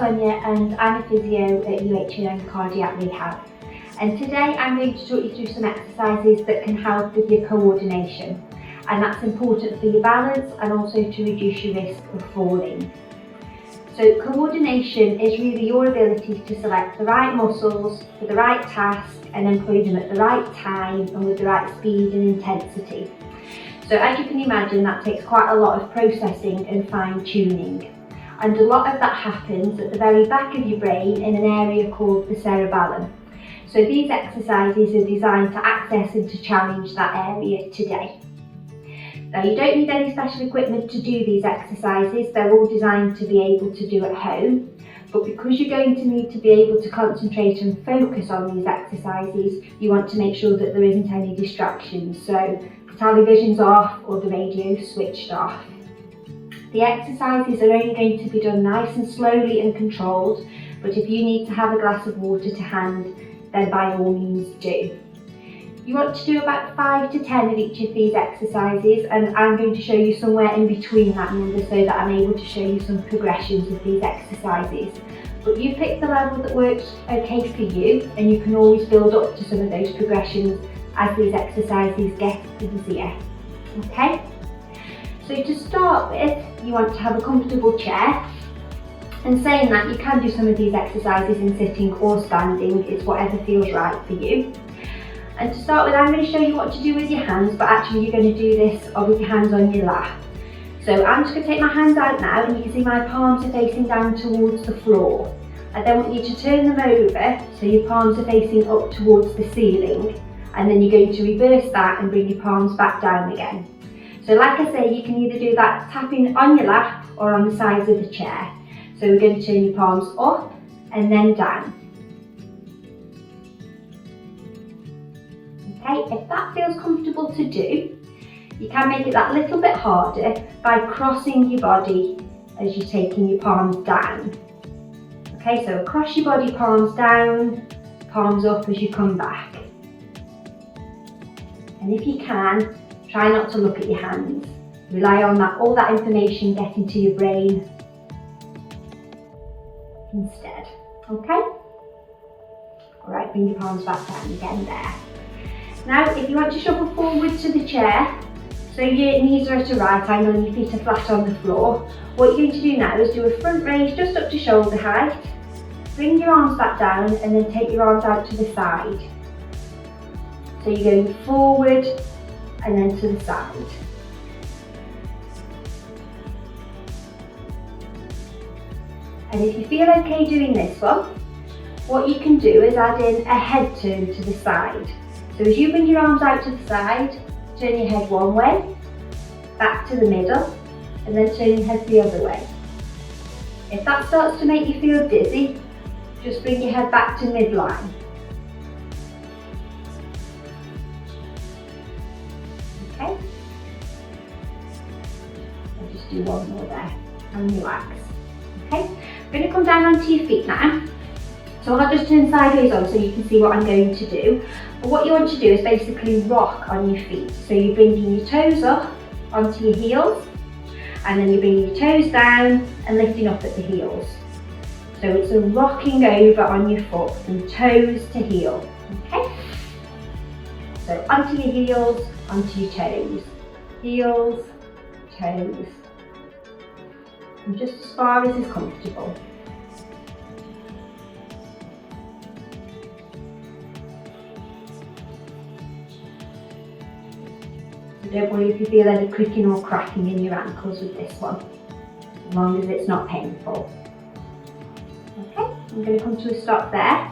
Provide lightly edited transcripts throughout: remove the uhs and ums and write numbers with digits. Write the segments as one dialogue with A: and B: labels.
A: Sonia and I'm a physio at UHN Cardiac Rehab. And today I'm going to talk you through some exercises that can help with your coordination. And that's important for your balance and also to reduce your risk of falling. So coordination is really your ability to select the right muscles for the right task and employ them at the right time and with the right speed and intensity. So as you can imagine, that takes quite a lot of processing and fine tuning. And a lot of that happens at the very back of your brain in an area called the cerebellum. So these exercises are designed to access and to challenge that area today. Now you don't need any special equipment to do these exercises, they're all designed to be able to do at home, but because you're going to need to be able to concentrate and focus on these exercises, you want to make sure that there isn't any distractions, so the television's off or the radio's switched off. The exercises are only going to be done nice and slowly and controlled, but if you need to have a glass of water to hand, then by all means do. You want to do about 5 to 10 of each of these exercises, and I'm going to show you somewhere in between that number so that I'm able to show you some progressions of these exercises. But you pick the level that works okay for you, and you can always build up to some of those progressions as these exercises get easier. Okay? So to start with, you want to have a comfortable chair. And saying that, you can do some of these exercises in sitting or standing, it's whatever feels right for you. And to start with, I'm going to show you what to do with your hands, but actually you're going to do this with your hands on your lap. So I'm just going to take my hands out now, and you can see my palms are facing down towards the floor. I then want you to turn them over so your palms are facing up towards the ceiling, and then you're going to reverse that and bring your palms back down again. So like I say, you can either do that tapping on your lap or on the sides of the chair. So we're going to turn your palms up and then down. Okay, if that feels comfortable to do, you can make it that little bit harder by crossing your body as you're taking your palms down. Okay, so across your body, palms down, palms up as you come back. And if you can, try not to look at your hands. Rely on all that information getting to your brain instead. Okay? Alright, bring your palms back down again there. Now, if you want to shuffle forward to the chair, so your knees are at a right angle and your feet are flat on the floor, what you're going to do now is do a front raise just up to shoulder height, bring your arms back down and then take your arms out to the side. So you're going forward and then to the side. And if you feel okay doing this one, what you can do is add in a head turn to the side. So as you bring your arms out to the side, turn your head one way, back to the middle, and then turn your head the other way. If that starts to make you feel dizzy, just bring your head back to midline. Okay? I'll just do one more there and relax. Okay? I'm going to come down onto your feet now. So I'll just turn sideways on so you can see what I'm going to do. But what you want to do is basically rock on your feet. So you're bringing your toes up onto your heels, and then you're bringing your toes down and lifting up at the heels. So it's a rocking over on your foot from toes to heel. Okay? So onto your heels, onto your toes. Heels, toes. And just as far as is comfortable. Don't worry if you feel any creaking or cracking in your ankles with this one, as long as it's not painful. Okay, I'm going to come to a stop there.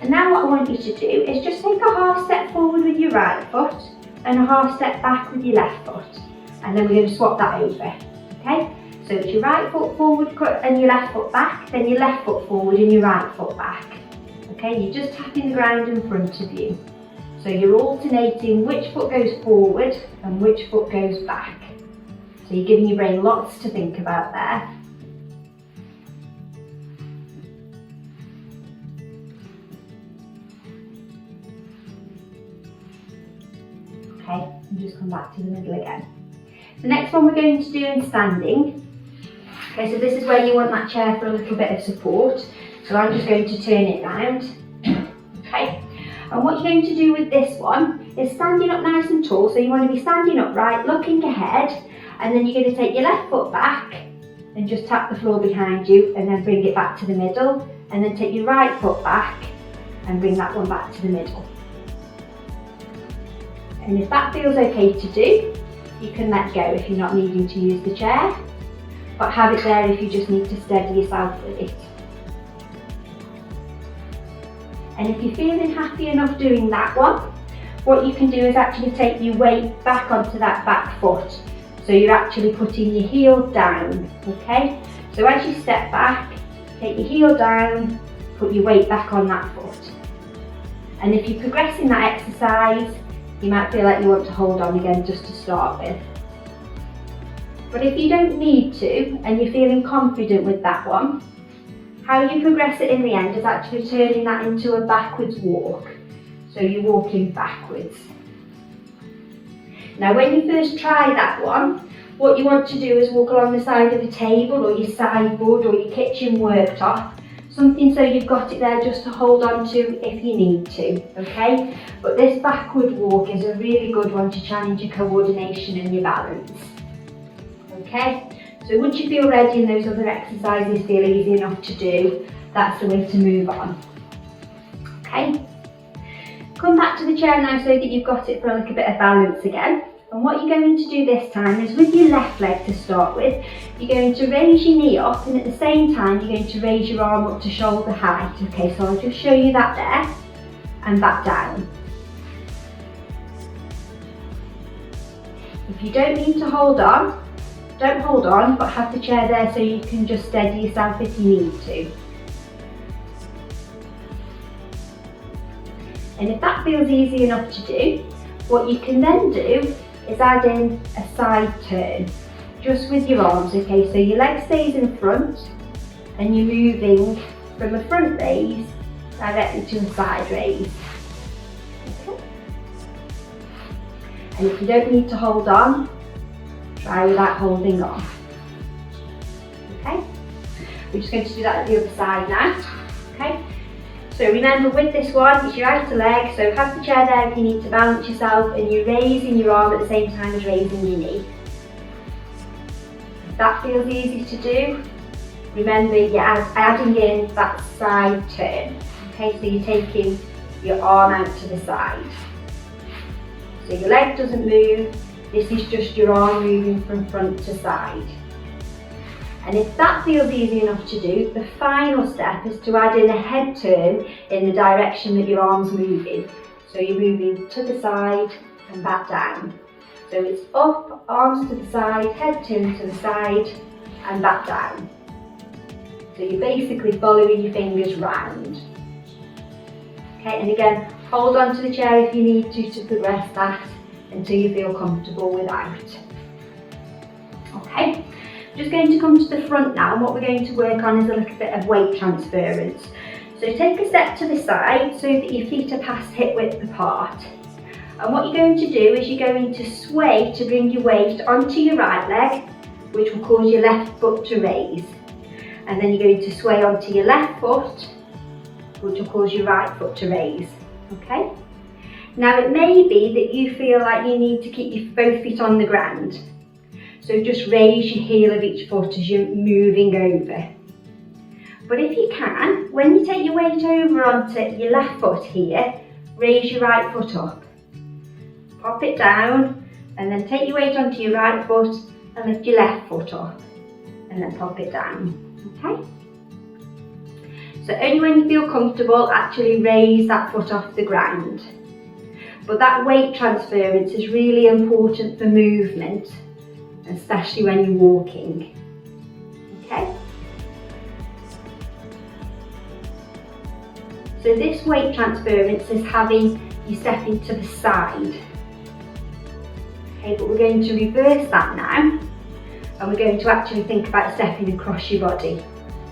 A: And now what I want you to do is just take a half step forward with your right foot and a half step back with your left foot. And then we're going to swap that over. Okay, so it's your right foot forward and your left foot back, then your left foot forward and your right foot back. Okay, you're just tapping the ground in front of you. So you're alternating which foot goes forward and which foot goes back. So you're giving your brain lots to think about there. Okay, and just come back to the middle again. The next one we're going to do in standing Okay, so this is where you want that chair for a little bit of support. So I'm just going to turn it round. Okay, and what you're going to do with this one is standing up nice and tall. So you want to be standing upright, looking ahead, and then you're going to take your left foot back and just tap the floor behind you, and then bring it back to the middle, and then take your right foot back and bring that one back to the middle. And if that feels okay to do, you can let go if you're not needing to use the chair, but have it there if you just need to steady yourself with it. And if you're feeling happy enough doing that one, what you can do is actually take your weight back onto that back foot. So you're actually putting your heel down, okay? So as you step back, take your heel down, put your weight back on that foot. And if you're progressing that exercise, you might feel like you want to hold on again just to start with. But if you don't need to, and you're feeling confident with that one, how you progress it in the end is actually turning that into a backwards walk. So you're walking backwards. Now when you first try that one, what you want to do is walk along the side of a table or your sideboard or your kitchen worktop, something so you've got it there just to hold on to if you need to, okay? But this backward walk is a really good one to challenge your coordination and your balance, okay? So once you feel ready and those other exercises feel easy enough to do, that's the way to move on, okay? Come back to the chair now so that you've got it for a little bit of balance again. And what you're going to do this time is with your left leg to start with, you're going to raise your knee up, and at the same time you're going to raise your arm up to shoulder height. Okay, so I'll just show you that there, and back down. If you don't need to hold on, don't hold on, but have the chair there so you can just steady yourself if you need to. And if that feels easy enough to do, what you can then do is add in a side turn, just with your arms, okay? So your leg stays in front and you're moving from a front raise directly to a side raise. Okay. And if you don't need to hold on, try without holding on. Okay? We're just going to do that at the other side now. Okay? So remember with this one, it's your outer leg, so have the chair there if you need to balance yourself, and you're raising your arm at the same time as raising your knee. If that feels easy to do, remember you're adding in that side turn. Okay, so you're taking your arm out to the side. So your leg doesn't move, this is just your arm moving from front to side. And if that feels easy enough to do, the final step is to add in a head turn in the direction that your arm's moving. So you're moving to the side and back down. So it's up, arms to the side, head turn to the side and back down. So you're basically following your fingers round. Okay, and again, hold on to the chair if you need to progress that until you feel comfortable without. Okay. Just going to come to the front now, and what we're going to work on is a little bit of weight transference. So take a step to the side so that your feet are past hip width apart. And what you're going to do is you're going to sway to bring your weight onto your right leg, which will cause your left foot to raise. And then you're going to sway onto your left foot, which will cause your right foot to raise. Okay? Now it may be that you feel like you need to keep your both feet on the ground. So just raise your heel of each foot as you're moving over. But if you can, when you take your weight over onto your left foot here, raise your right foot up. Pop it down and then take your weight onto your right foot and lift your left foot up. And then pop it down, okay? So only when you feel comfortable, actually raise that foot off the ground. But that weight transference is really important for movement, especially when you're walking, okay? So this weight transference is having you stepping to the side. Okay, but we're going to reverse that now, and we're going to actually think about stepping across your body.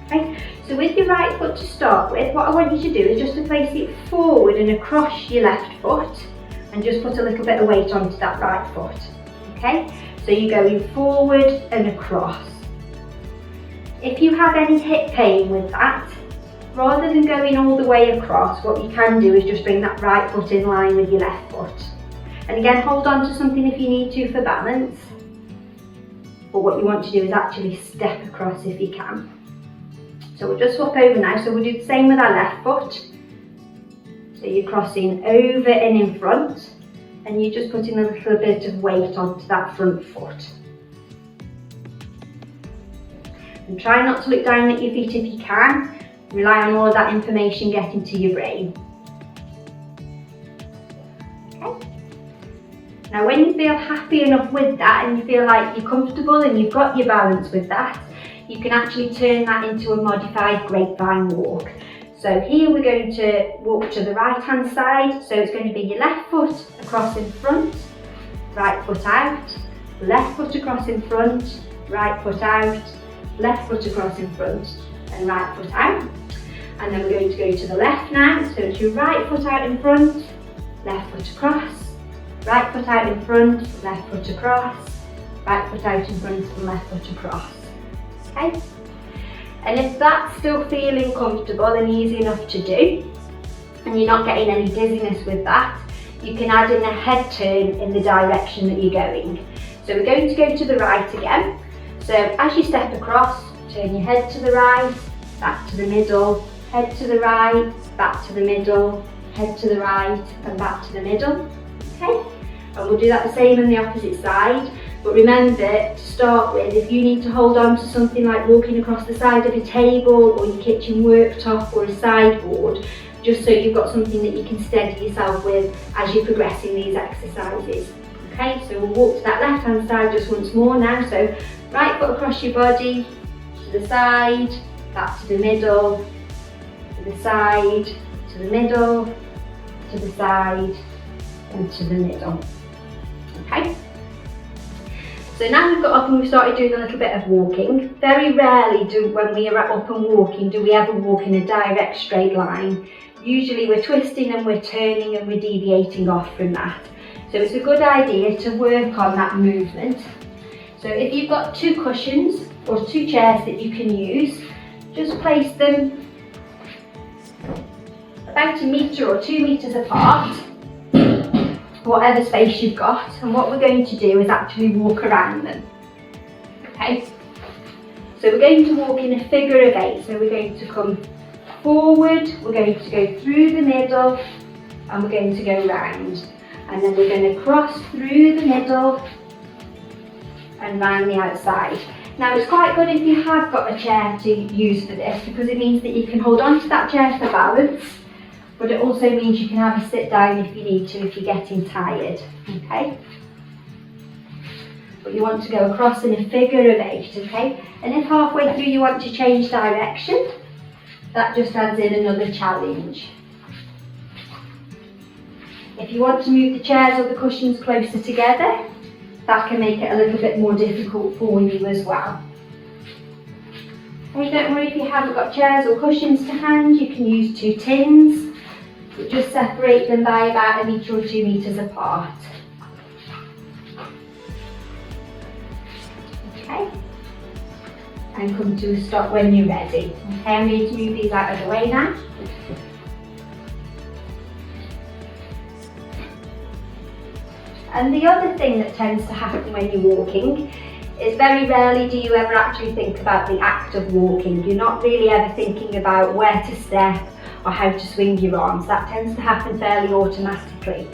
A: Okay, so with your right foot to start with, what I want you to do is just to place it forward and across your left foot, and just put a little bit of weight onto that right foot. Okay, so you're going forward and across. If you have any hip pain with that, rather than going all the way across, what you can do is just bring that right foot in line with your left foot. And again, hold on to something if you need to for balance. But what you want to do is actually step across if you can. So we'll just swap over now. So we'll do the same with our left foot. So you're crossing over and in front, and you're just putting a little bit of weight onto that front foot. And try not to look down at your feet if you can. Rely on all of that information getting to your brain. Okay. Now when you feel happy enough with that and you feel like you're comfortable and you've got your balance with that, you can actually turn that into a modified grapevine walk. So here we're going to walk to the right hand side, so it's going to be your left foot across in front, right foot out, left foot across in front, right foot out, left foot across in front and right foot out. And then we're going to go to the left now, so it's your right foot out in front, left foot across, right foot out in front, left foot across, right foot out in front and left foot across. Okay? And if that's still feeling comfortable and easy enough to do, and you're not getting any dizziness with that, you can add in a head turn in the direction that you're going. So we're going to go to the right again. So as you step across, turn your head to the right, back to the middle, head to the right, back to the middle, head to the right and back to the middle. Okay? And we'll do that the same on the opposite side. But remember, to start with, if you need to hold on to something like walking across the side of a table or your kitchen worktop or a sideboard, just so you've got something that you can steady yourself with as you're progressing these exercises. Okay, so we'll walk to that left hand side just once more now. So right foot across your body, to the side, back to the middle, to the side, to the middle, to the side and to the middle. Okay. So now we've got up and we've started doing a little bit of walking. Very rarely when we are up and walking do we ever walk in a direct straight line. Usually we're twisting and we're turning and we're deviating off from that. So it's a good idea to work on that movement. So if you've got two cushions or two chairs that you can use, just place them about 1 metre or 2 metres apart, whatever space you've got, and what we're going to do is actually walk around them. Okay, so we're going to walk in a figure of 8, so we're going to come forward, we're going to go through the middle and we're going to go round, and then we're going to cross through the middle and round the outside. Now it's quite good if you have got a chair to use for this, because it means that you can hold on to that chair for balance, but it also means you can have a sit down if you need to, if you're getting tired. Okay? But you want to go across in a figure of 8, okay? And if halfway through you want to change direction, that just adds in another challenge. If you want to move the chairs or the cushions closer together, that can make it a little bit more difficult for you as well. Okay, don't worry if you haven't got chairs or cushions to hand, you can use 2 tins. But just separate them by about 1 metre or 2 metres apart. Okay, and come to a stop when you're ready. Okay, I'm going to move these out of the way now. And the other thing that tends to happen when you're walking is very rarely do you ever actually think about the act of walking. You're not really ever thinking about where to step or how to swing your arms. That tends to happen fairly automatically.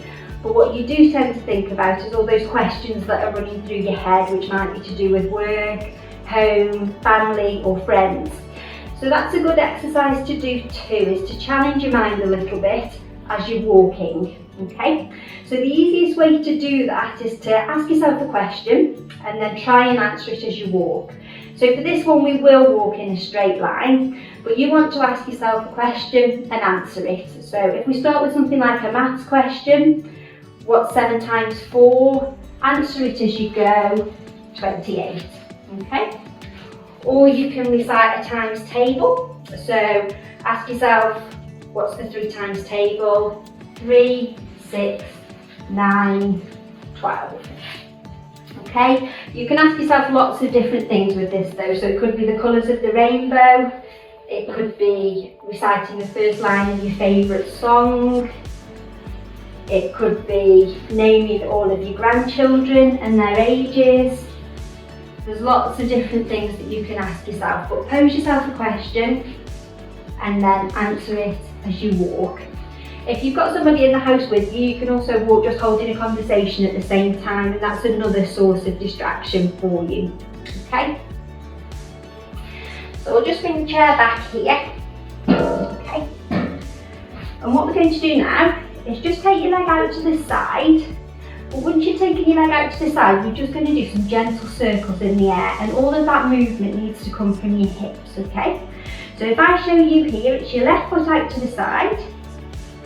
A: But what you do tend to think about is all those questions that are running through your head, which might be to do with work, home, family or friends. So that's a good exercise to do too, is to challenge your mind a little bit as you're walking. Okay, so the easiest way to do that is to ask yourself a question and then try and answer it as you walk. So for this one we will walk in a straight line, but you want to ask yourself a question and answer it. So if we start with something like a maths question, what's 7 times 4? Answer it as you go, 28. Okay, or you can recite a times table. So ask yourself, what's the 3 times table? 3, 6, 9, 12. Okay, you can ask yourself lots of different things with this though. So it could be the colours of the rainbow, it could be reciting the first line of your favourite song, it could be naming all of your grandchildren and their ages. There's lots of different things that you can ask yourself, but pose yourself a question and then answer it as you walk. If you've got somebody in the house with you, you can also walk just holding a conversation at the same time, and that's another source of distraction for you. Okay? So we'll just bring the chair back here. Okay? And what we're going to do now is just take your leg out to the side. But once you've taken your leg out to the side, you're just going to do some gentle circles in the air, and all of that movement needs to come from your hips, okay? So if I show you here, it's your left foot out to the side,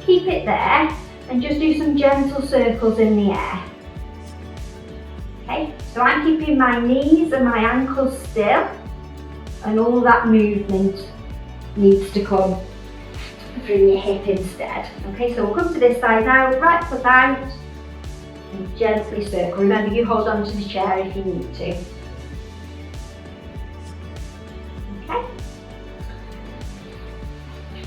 A: keep it there, and just do some gentle circles in the air. Okay, so I'm keeping my knees and my ankles still, and all that movement needs to come from your hip instead. Okay, so we'll come to this side now, right foot out, and gently circle. Remember, you hold on to the chair if you need to. Okay.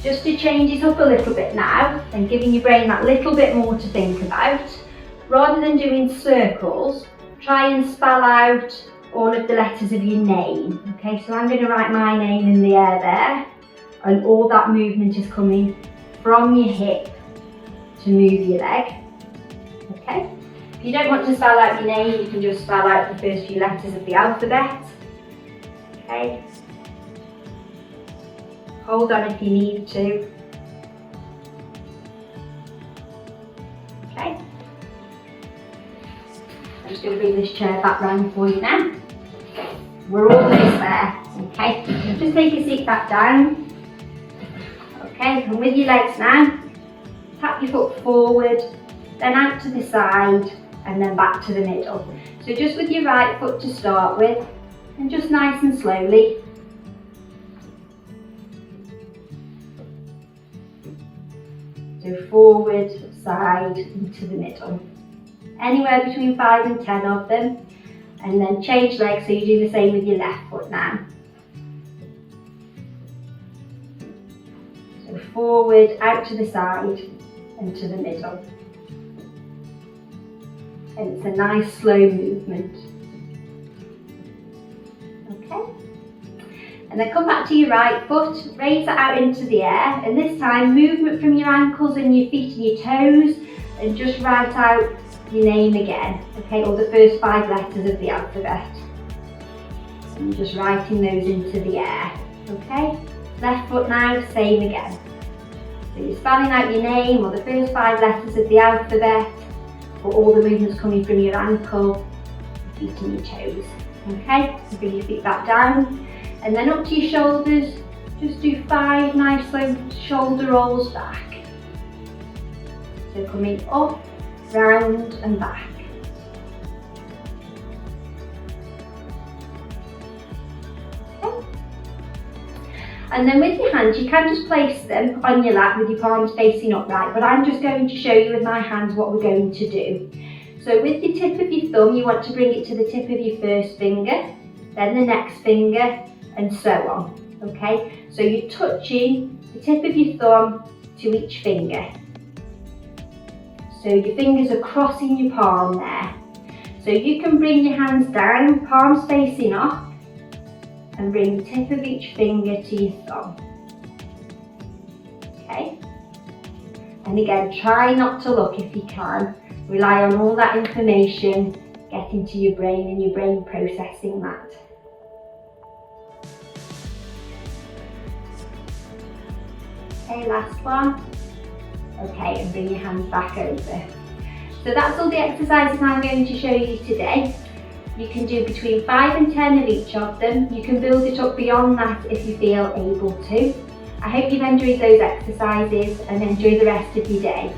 A: Just to change it up a little bit now and giving your brain that little bit more to think about, rather than doing circles, try and spell out all of the letters of your name. Okay, so I'm going to write my name in the air there, and all that movement is coming from your hip to move your leg. Okay, if you don't want to spell out your name, you can just spell out the first few letters of the alphabet. Okay. Hold on if you need to. Okay. I'm just going to bring this chair back round for you now. We're almost there. Okay. So just take your seat back down. Okay. And with your legs now, tap your foot forward, then out to the side, and then back to the middle. So just with your right foot to start with, and just nice and slowly. So forward, side, into the middle. Anywhere between 5 and 10 of them. And then change legs, so you do the same with your left foot now. So forward, out to the side, and to the middle. And it's a nice slow movement. Okay. And then come back to your right foot, raise it out into the air, and this time movement from your ankles and your feet and your toes, and just write out your name again, okay, or the first 5 letters of the alphabet. And just writing those into the air, okay? Left foot now, same again. So you're spelling out your name or the first 5 letters of the alphabet, but all the movement's coming from your ankle, feet and your toes, okay? So bring your feet back down. And then up to your shoulders, just do 5 nice slow shoulder rolls back. So coming up, round and back. Okay. And then with your hands, you can just place them on your lap with your palms facing upright, but I'm just going to show you with my hands what we're going to do. So with the tip of your thumb, you want to bring it to the tip of your first finger, then the next finger, and so on, okay? So you're touching the tip of your thumb to each finger. So your fingers are crossing your palm there. So you can bring your hands down, palms facing up, and bring the tip of each finger to your thumb. Okay? And again, try not to look if you can. Rely on all that information getting to your brain and your brain processing that. Okay, last one. Okay, and bring your hands back over. So that's all the exercises I'm going to show you today. You can do between 5 and 10 of each of them. You can build it up beyond that if you feel able to. I hope you've enjoyed those exercises and enjoy the rest of your day.